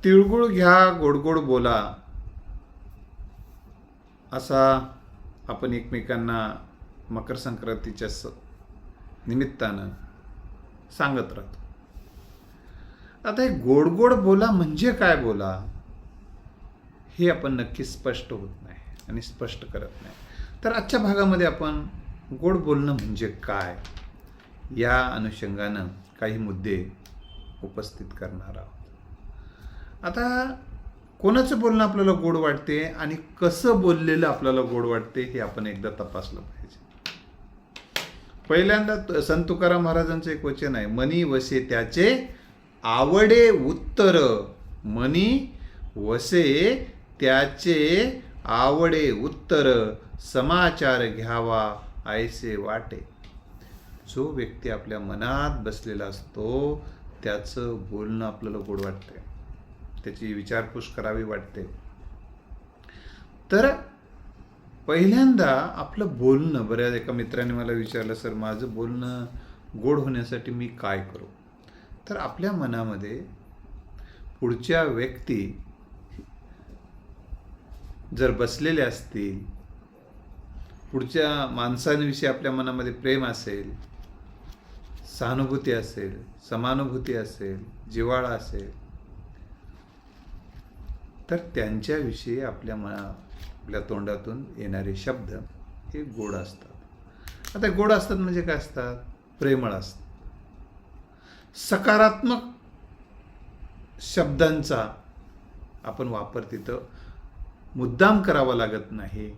तिळगुळ घ्या गोड गोड बोला असा आपण एकमेकांना मकर संक्रांतीच्या निमित्तानं सांगत राहतो. आता हे गोड गोड बोला म्हणजे काय बोला हे आपण नक्की स्पष्ट होत नाही आणि स्पष्ट करत नाही. तर आजच्या भागामध्ये आपण गोड बोलणं म्हणजे काय या अनुषंगानं काही मुद्दे उपस्थित करणार आहोत. आता कोणाचं बोलणं आपल्याला गोड वाटते आणि कसं बोललेलं आपल्याला गोड वाटते हे आपण एकदा तपासलं पाहिजे. पहिल्यांदा संत तुकाराम महाराजांचं एक वचन आहे, मनी वसे त्याचे आवडे उत्तर. मनी वसे त्याचे आवडे उत्तर, समाचार घ्यावा ऐसे वाटे. जो व्यक्ती आपल्या मनात बसलेला असतो त्याचं बोलणं आपल्याला गोड वाटते, त्याची विचारपूस करावी वाटते. तर पहिल्यांदा आपलं बोलणं, बऱ्याच एका मित्राने मला विचारलं, सर माझं बोलणं गोड होण्यासाठी मी काय करू? तर आपल्या मनामध्ये पुढच्या व्यक्ती जर बसलेले असतील, पुढच्या माणसांविषयी आपल्या मनामध्ये प्रेम असेल, सहानुभूती असेल, समानुभूती असेल, जिव्हाळा असेल, तर त्यांच्याविषयी आपल्या तोंडातून येणारे शब्द हे गोड असतात. आता गोड असतात म्हणजे काय असतात? प्रेमळ असतात. सकारात्मक शब्दांचा आपण वापर तिथं मुद्दाम करावा लागत नाही,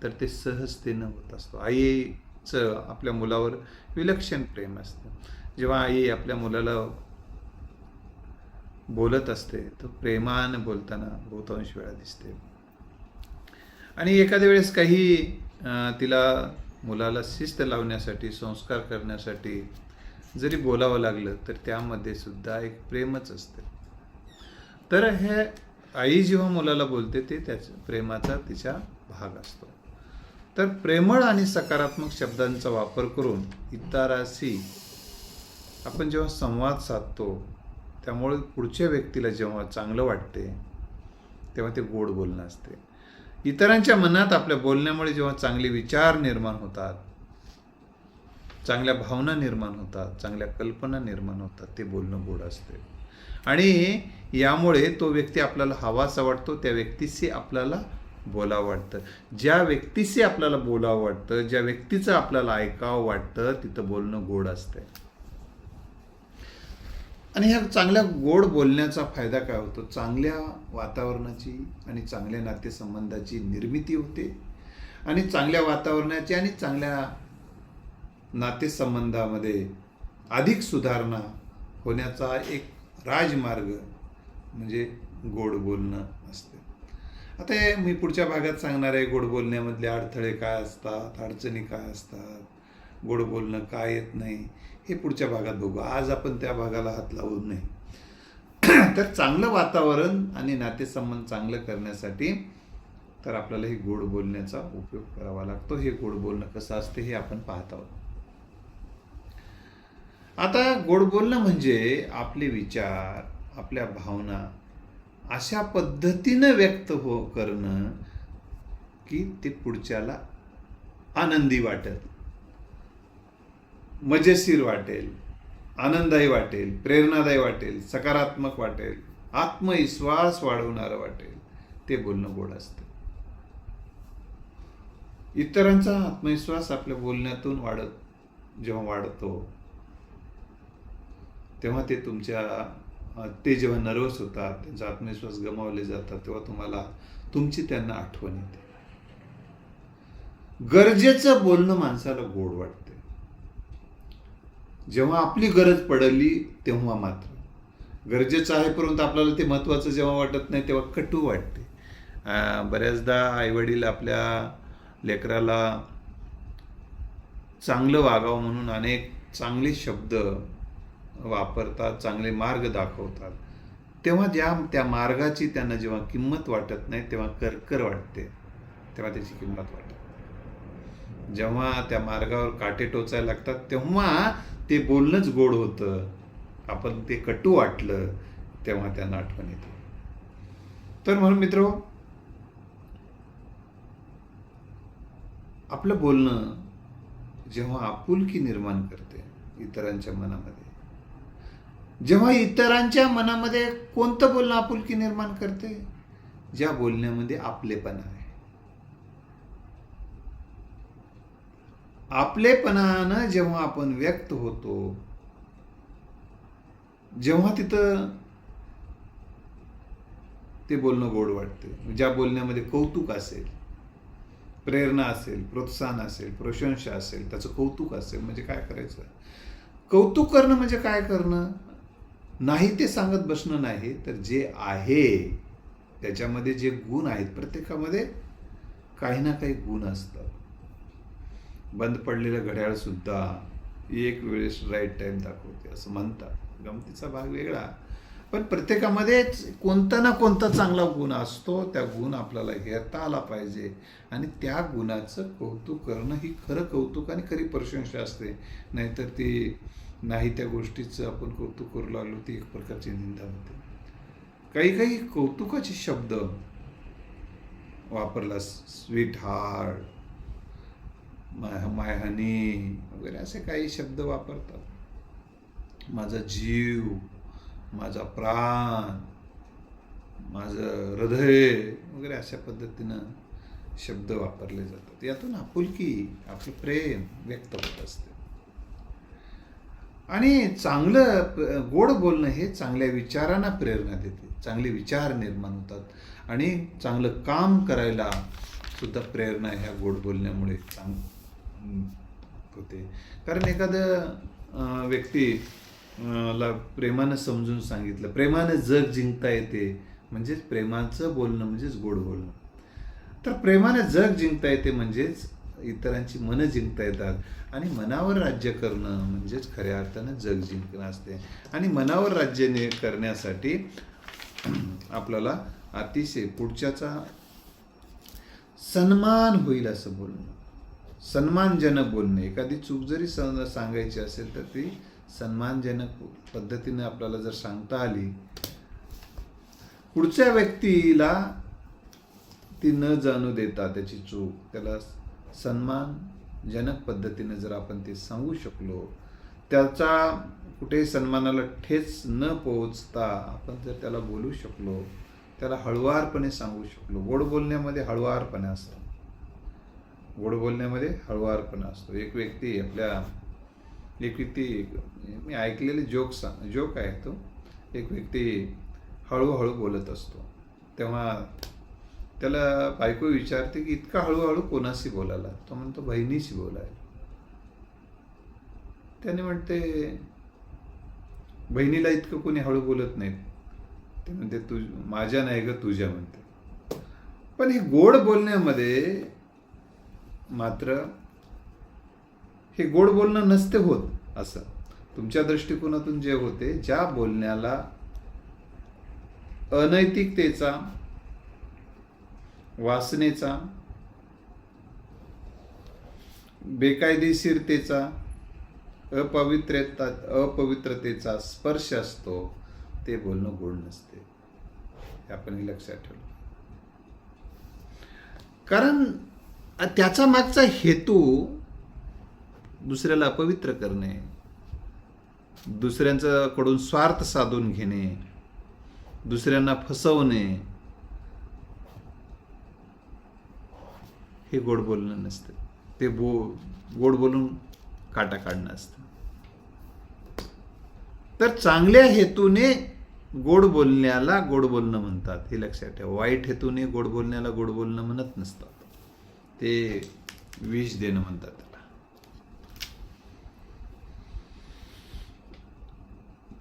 तर ते सहजतेनं होत असतो. आईचं आपल्या मुलावर विलक्षण प्रेम असतं. जेव्हा आई आपल्या मुलाला बोलत असते तर प्रेमानं बोलताना बहुतांश वेळा दिसते. आणि एखाद्या वेळेस काही तिला मुलाला शिस्त लावण्यासाठी, संस्कार करण्यासाठी जरी बोलावं लागलं तर त्यामध्ये सुद्धा एक प्रेमच असते. तर हे आई जेव्हा मुलाला बोलते ते त्याच्या प्रेमाचा तिचा भाग असतो. तर प्रेमळ आणि सकारात्मक शब्दांचा वापर करून इतरांशी आपण जेव्हा संवाद साधतो त्यामुळे पुढच्या व्यक्तीला जेव्हा चांगलं वाटते तेव्हा ते गोड बोलणं असते. इतरांच्या मनात आपल्या बोलण्यामुळे जेव्हा चांगले विचार निर्माण होतात, चांगल्या भावना निर्माण होतात, चांगल्या कल्पना निर्माण होतात, ते बोलणं गोड असते. आणि यामुळे तो व्यक्ती आपल्याला हवासा वाटतो, त्या व्यक्तीशी आपल्याला बोलावं वाटतं. ज्या व्यक्तीशी आपल्याला बोलावं वाटतं, ज्या व्यक्तीचं आपल्याला ऐकावं वाटतं, तिथं बोलणं गोड असते. आणि ह्या चांगल्या गोड बोलण्याचा फायदा काय होतो? चांगल्या वातावरणाची आणि चांगल्या नातेसंबंधाची निर्मिती होते. आणि चांगल्या वातावरणाची आणि चांगल्या नातेसंबंधामध्ये अधिक सुधारणा होण्याचा एक राजमार्ग म्हणजे गोड बोलणं असते. आता हे मी पुढच्या भागात सांगणार आहे, गोड बोलण्यामधले अडथळे काय असतात, अडचणी काय असतात, गोड बोलणं काय येत नाही, हे पुढच्या भागात बघू. आज आपण त्या भागाला हात लावू नये. तर चांगलं वातावरण आणि नातेसंबंध चांगलं करण्यासाठी तर आपल्याला हे गोड बोलण्याचा उपयोग करावा लागतो. हे गोड बोलणं कसं असते हे आपण पाहत आहोत. आता गोड बोलणं म्हणजे आपले विचार, आपल्या भावना अशा पद्धतीनं व्यक्त करणं की ते पुढच्याला आनंदी वाटेल, मजेशीर वाटेल, आनंददायी वाटेल, प्रेरणादायी वाटेल, सकारात्मक वाटेल, आत्मविश्वास वाढवणारं वाटेल, ते बोलणं गोड असतं. इतरांचा आत्मविश्वास आपल्या बोलण्यातून जेव्हा वाढतो तेव्हा ते जेव्हा नर्वस होतात, त्यांचा आत्मविश्वास गमावले जातात, तेव्हा तुम्हाला तुमची त्यांना आठवण येते. गरजेचं बोलणं माणसाला गोड वाटते. जेव्हा आपली गरज पडली तेव्हा मात्र गरजेचं आहे, परंतु आपल्याला ते महत्त्वाचं जेव्हा वाटत नाही तेव्हा कटू वाटते. बऱ्याचदा आईवडील आपल्या लेकराला चांगलं वागावं म्हणून अनेक चांगले शब्द वापरतात, चांगले मार्ग दाखवतात. तेव्हा त्या मार्गाची त्यांना जेव्हा किंमत वाटत नाही तेव्हा करकर वाटते, तेव्हा त्याची किंमत वाटते. जेव्हा त्या मार्गावर काटे टोचायला लागतात तेव्हा ते बोलणंच गोड होतं. आपण ते कटू वाटलं तेव्हा त्यांना आठवण येते. तर म्हणून मित्र, आपलं बोलणं जेव्हा आपुलकी निर्माण करते इतरांच्या मनामध्ये, जेव्हा इतरांच्या मनामध्ये कोणतं बोलणं आपुलकी निर्माण करते, ज्या बोलण्यामध्ये आपलेपणा आहे. आपलेपणानं जेव्हा आपण व्यक्त होतो, जेव्हा तिथं ते बोलणं गोड वाटते. ज्या बोलण्यामध्ये कौतुक असेल, प्रेरणा असेल, प्रोत्साहन असेल, प्रशंसा असेल, त्याचं कौतुक असेल, म्हणजे काय करायचं? कौतुक करणं म्हणजे काय करणं? नाही ते सांगत बसणं नाही, तर जे आहे त्याच्यामध्ये जे गुण आहेत, प्रत्येकामध्ये काही ना काही गुण असतात. बंद पडलेलं घड्याळ सुद्धा एक वेळेस राईट टाइम दाखवते असं म्हणतात. गमतीचा भाग वेगळा, पण प्रत्येकामध्येच कोणता ना कोणता चांगला गुण असतो. त्या गुण आपल्याला घेता आला पाहिजे आणि त्या गुणाचं कौतुक करणं ही खरं कौतुक आणि खरी प्रशंसा असते. नाहीतर ती नाही त्या गोष्टीचं आपण कौतुक करू लागलो ती एक प्रकारची निंदा होते. काही काही कौतुकाचे शब्द वापरला, स्वीट हार्ट, माय हनी वगैरे असे काही शब्द वापरतात. माझा जीव, माझा प्राण, माझं हृदय वगैरे अशा पद्धतीनं शब्द वापरले जातात. यातून आपुलकी, आपलं प्रेम व्यक्त होत असते. आणि चांगलं गोड बोलणं हे चांगल्या विचारांना प्रेरणा देते. चांगले विचार निर्माण होतात आणि चांगलं काम करायला सुद्धा प्रेरणा ह्या गोड बोलण्यामुळे होते. कारण एखादं व्यक्ती ला प्रेमानं समजून सांगितलं, प्रेमानं जग जिंकता येते, म्हणजेच प्रेमाचं बोलणं म्हणजेच गोड बोलणं. तर प्रेमानं जग जिंकता येते म्हणजेच इतरांची मनं जिंकता येतात. आणि मनावर राज्य करणं म्हणजेच खऱ्या अर्थानं जग जिंकणं असते. आणि मनावर राज्य करण्यासाठी आपल्याला अतिशय पुढच्याचा सन्मान होईल असं बोलणं, सन्मानजनक बोलणं. एखादी चूक जरी सांगायची असेल तर ती सन्मानजनक पद्धतीने आपल्याला जर सांगता आली, पुढच्या व्यक्तीला ती न जाणू देता त्याची चूक, त्याला सन्मानजनक पद्धतीने जर आपण ते सांगू शकलो, त्याचा कुठेही सन्मानाला ठेच न पोहोचता आपण जर त्याला बोलू शकलो, त्याला हळुवारपणे सांगू शकलो. गोड बोलण्यामध्ये हळुवारपणा असतो. गोड बोलण्यामध्ये हळुवारपणा असतो. एक व्यक्ती मी ऐकलेले जोक आहे तो. एक व्यक्ती हळूहळू बोलत असतो. तेव्हा त्याला बायको विचारते की इतका हळूहळू कोणाशी बोलायला? तो म्हणतो बहिणीशी बोलायला. त्याने म्हणते बहिणीला इतकं कोणी हळू बोलत नाहीत. ते म्हणते माझ्या नाही ग तुझ्या म्हणते. पण हे गोड बोलण्यामध्ये मात्र हे गोड बोलणं नसते होत. असं तुमच्या दृष्टिकोनातून जे होते, ज्या बोलण्याला अनैतिकतेचा, वासनेचा, बेकायदेशीरतेचा, अपवित्रतेचा स्पर्श असतो, ते बोलणं गोड नसते. हे आपण लक्षात ठेवलं. कारण त्याचा मागचा हेतू दुसऱ्याला अपवित्र करणे, दुसऱ्यांच्याकडून स्वार्थ साधून घेणे, दुसऱ्यांना फसवणे, हे गोड बोलणं नसतं. ते गोड बोलून काटा काढणं असतं. तर चांगल्या हेतूने गोड बोलण्याला गोड बोलणं म्हणतात, हे लक्षात ठेवा. वाईट हेतूने गोड बोलण्याला गोड बोलणं म्हणत नसतात, ते विष देणं म्हणतात त्याला.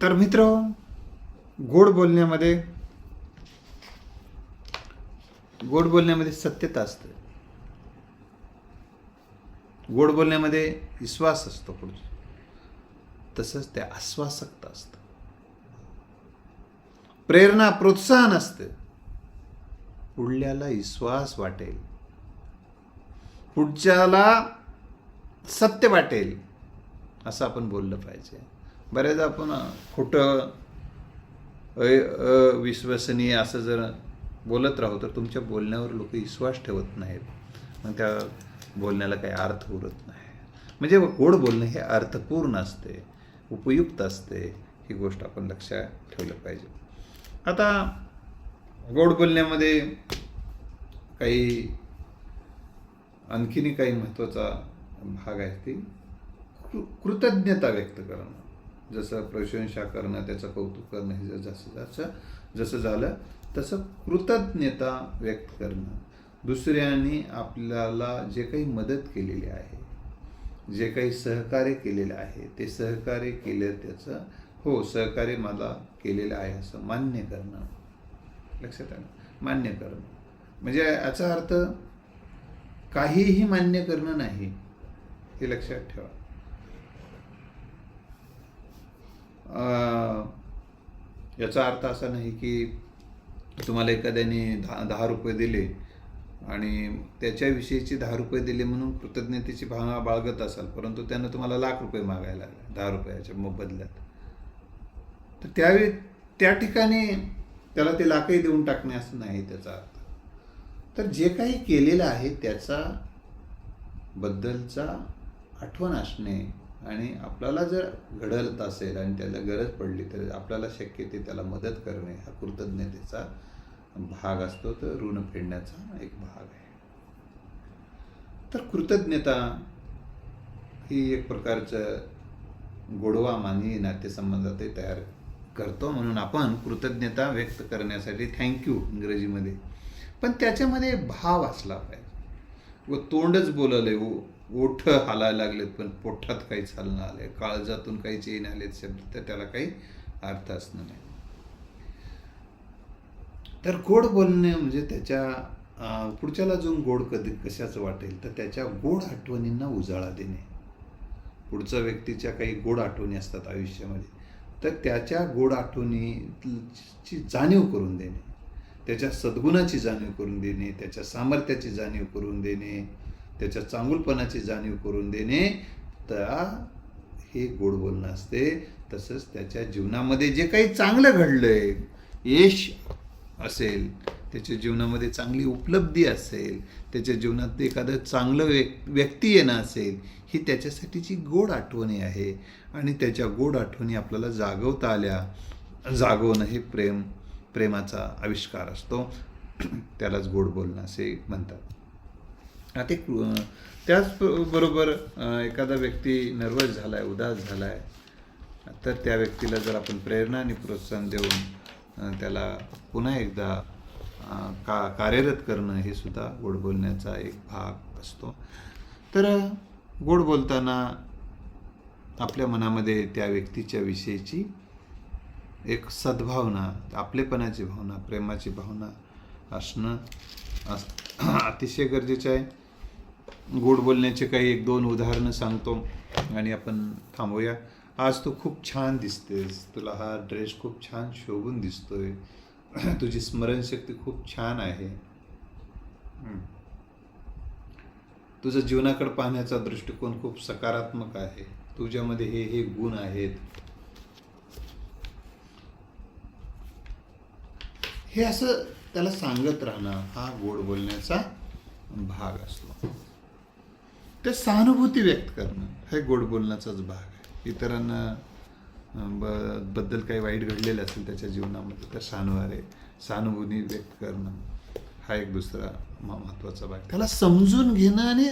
तर मित्र, गोड बोलण्यामध्ये सत्यता असते. गोड बोलण्यामध्ये विश्वास असतो पुढे. तसंच ते आश्वासकता असतं. प्रेरणा, प्रोत्साहन असते. पुढल्याला विश्वास वाटेल, पुढच्याला सत्य वाटेल असं आपण बोललं पाहिजे. बऱ्याचदा आपण खोटं, अविश्वसनीय असं जर बोलत राहू तर तुमच्या बोलण्यावर लोक विश्वास ठेवत नाहीत, मग त्या बोलण्याला काही अर्थ उरत नाही. म्हणजे गोड बोलणं हे अर्थपूर्ण असते, उपयुक्त असते, ही गोष्ट आपण लक्षात ठेवलं पाहिजे. आता गोड बोलण्यामध्ये काही आणखीनही काही महत्त्वाचा भाग आहे ती कृतज्ञता व्यक्त करणं. जसं प्रशंसा करणं, त्याचं कौतुक करणं, हे जसं झालं तसं कृतज्ञता व्यक्त करणं. दुसऱ्यांनी आपल्याला जे काही मदत केलेली आहे, जे काही सहकार्य केलेलं आहे, ते सहकार्य केलं त्याचं हो सहकार्य मला केलेलं आहे असं मान्य करणं. लक्षात आलं? मान्य करणं म्हणजे याचा अर्थ काहीही मान्य करणं नाही, हे लक्षात ठेवा. याचा अर्थ असा नाही की तुम्हाला एखाद्याने 10 रुपये दिले आणि त्याच्याविषयीचे 10 रुपये दिले म्हणून कृतज्ञतेची भावना बाळगत असाल, परंतु त्यानं तुम्हाला लाख रुपये मागायला लागले 10 रुपयाच्या मोबदल्यात, तर त्यावेळी त्या ठिकाणी त्याला ते लाखही देऊन टाकणे असं नाही त्याचा अर्थ. तर जे काही केलेलं आहे त्याचा बद्दलचा आठवण असणे आणि आपल्याला जर घडत असेल आणि त्याला गरज पडली तर आपल्याला शक्य ते त्याला मदत करणे हा कृतज्ञतेचा भाग असतो, तर ऋण फेडण्याचा एक भाग आहे. तर कृतज्ञता ही एक प्रकारचं गोडवा मानवी नातेसंबंधातही तयार करतो. म्हणून आपण कृतज्ञता व्यक्त करण्यासाठी थँक्यू इंग्रजीमध्ये, पण त्याच्यामध्ये भाव असला पाहिजे. व तोंडच बोलले, ओठ हालायला लागलेत पण पोटात काहीच हालणं आलंय, काळजातून काही चेन आलेत शब्द, तर त्याला काही अर्थ असणं नाही. तर गोड बोलणे म्हणजे त्याच्या पुढच्याला जो गोड कशाचं वाटेल तर त्याच्या गोड आठवणींना उजाळा देणे. पुढच्या व्यक्तीच्या काही गोड आठवणी असतात आयुष्यामध्ये, तर त्याच्या गोड आठवणीची जाणीव करून देणे, त्याच्या सद्गुणाची जाणीव करून देणे, त्याच्या सामर्थ्याची जाणीव करून देणे, त्याच्या चांगुलपणाची जाणीव करून देणे, तर हे गोड बोलणं असते. तसंच त्याच्या जीवनामध्ये जे काही चांगलं घडलंय, यश असेल, त्याच्या जीवनामध्ये चांगली उपलब्धी असेल, त्याच्या जीवनात एखादं चांगलं व्यक्ती येणं असेल, ही त्याच्यासाठीची गोड आठवणी आहे. आणि त्याच्या गोड आठवणी आपल्याला जागवता आल्या, जागवणं हे प्रेमाचा आविष्कार असतो, त्यालाच गोड बोलणं असे म्हणतात. आता त्याचबरोबर एखादा व्यक्ती नर्वस झाला आहे, उदास झाला आहे, तर त्या व्यक्तीला जर आपण प्रेरणा आणि प्रोत्साहन देऊन त्याला पुन्हा एकदा कार्यरत करणं हे सुद्धा गोड बोलण्याचा एक भाग असतो. तर गोड बोलताना आपल्या मनामध्ये त्या व्यक्तीच्या विषयीची एक सद्भावना, आपलेपणाची भावना, प्रेमाची भावना असणं अतिशय गरजेचं आहे. गोड बोलण्याचे काही 1-2 उदाहरणं सांगतो आणि आपण थांबूया. आज तू खूप छान दिसतेस, तुला हा ड्रेस खूप छान शोभून दिसतोय, तुझी स्मरणशक्ती खूप छान आहे, तुझं जीवनाकडे पाहण्याचा दृष्टिकोन खूप सकारात्मक आहे, तुझ्यामध्ये हे गुण आहेत. हे असं त्याला सांगत राहणं हा गोड बोलण्याचा भाग असतो. ते सहानुभूती व्यक्त करणं हे गोड बोलण्याचाच भाग आहे. इतरांना बद्दल काही वाईट घडलेलं असेल त्याच्या जीवनामध्ये, तर सहानुभूती व्यक्त करणं हा एक दुसरा महत्त्वाचा भाग. त्याला समजून घेणं आणि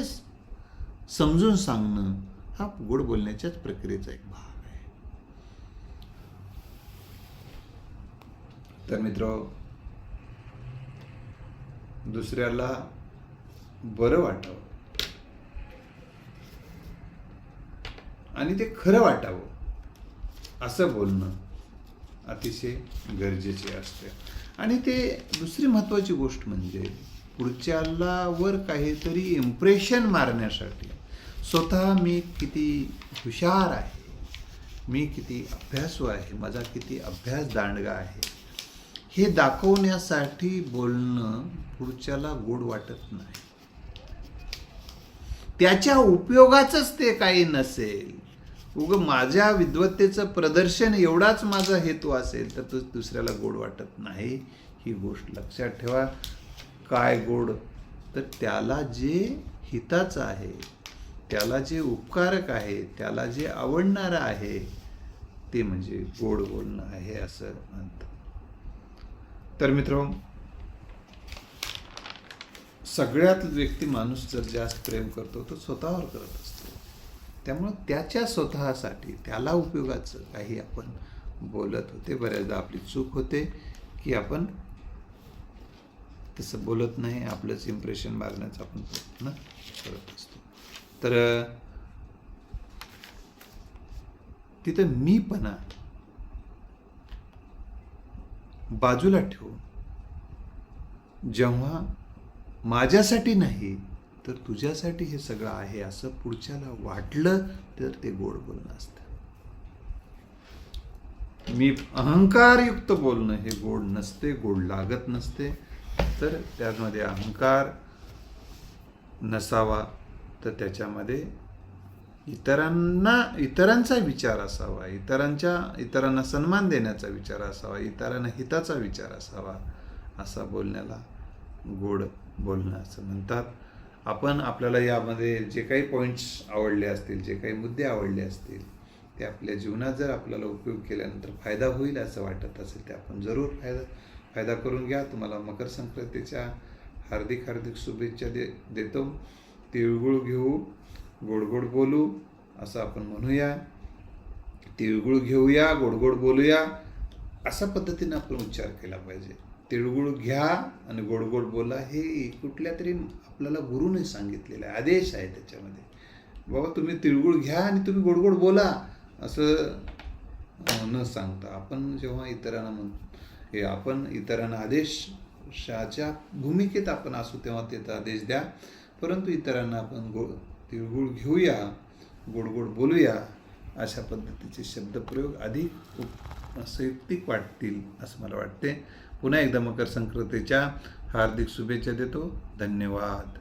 समजून सांगणं हा गोड बोलण्याच्याच प्रक्रियेचा एक भाग आहे. तर मित्र, दुसऱ्याला बरं वाटावं आणि ते खरं वाटावं असं बोलणं अतिशय गरजेचे असते. आणि ते दुसरी महत्त्वाची गोष्ट म्हणजे पुढच्याला वर काहीतरी इम्प्रेशन मारण्यासाठी स्वतः मी किती हुशार आहे, मी किती अभ्यासू आहे, माझा किती अभ्यास दांडगा आहे, हे दाखवण्यासाठी बोलणं पुढच्याला गोड वाटत नाही. त्याच्या उपयोगाचंच ते काही नसेल, माझ्या विद्वत्तेचं प्रदर्शन एवढाच माझा हेतू असेल, तर तो दुसऱ्याला गोड वाटत नाही. ही गोष्ट लक्षात ठेवा. काय गोड? तर त्याला जे हिताचं आहे, त्याला जे उपकारक आहे, त्याला जे आवडणारं आहे ते म्हणजे गोड बोलणं आहे असं म्हणतात. तर मित्रांनो, सगळ्यात व्यक्ती माणूस जर जास्त प्रेम करतो तो स्वतःवर करत असतो. त्यामुळं त्याच्या स्वतःसाठी त्याला उपयोगाचं काही आपण बोलत होते. बऱ्याचदा आपली चूक होते की आपण तसं बोलत नाही, आपलंच इम्प्रेशन मारण्याचा आपण प्रयत्न करत असतो. तर तिथं मीपणा बाजूला ठेवून जेव्हा माझ्यासाठी नाही तर तुझ्यासाठी हे सगळं आहे असं पुढच्याला वाटलं तर ते गोड बोलणं असतं. मी अहंकारयुक्त बोलणं हे गोड नसते, गोड लागत नसते. तर त्यामध्ये अहंकार नसावा, तर त्याच्यामध्ये इतरांचा विचार असावा, इतरांना सन्मान देण्याचा विचार असावा, इतरांना हिताचा विचार असावा. असा बोलण्याला गोड बोलणं असं म्हणतात. आपण आपल्याला यामध्ये जे काही पॉईंट्स आवडले असतील, जे काही मुद्दे आवडले असतील, ते आपल्या जीवनात जर आपल्याला उपयोग केल्यानंतर फायदा होईल असं वाटत असेल ते आपण जरूर फायदा करून घ्या. तुम्हाला मकर संक्रांतीच्या हार्दिक शुभेच्छा देतो. तिळगुळ घेऊ, गोड गोड बोलू असं आपण म्हणूया. तिळगुळ घेऊया, गोड गोड बोलूया अशा पद्धतीने आपण उच्चार केला पाहिजे. तिळगुळ घ्या आणि गोड गोड बोला हे कुठल्या तरी आपल्याला गुरुने सांगितलेलं आहे, आदेश आहे त्याच्यामध्ये. बाबा तुम्ही तिळगुळ घ्या आणि तुम्ही गोड गोड बोला असं न सांगता आपण जेव्हा इतरांना म्हणतो, आपण इतरांना आदेशाच्या भूमिकेत आपण असू तेव्हा त्याचा आदेश द्या. परंतु इतरांना आपण तिळगुळ घेऊया, गोड गोड बोलूया अशा पद्धतीचे शब्दप्रयोग अधिक संयुक्तिक वाटतील असं मला वाटते. पुन्हा एकदा मकर संक्रांतीच्या हार्दिक शुभेच्छा देतो. धन्यवाद.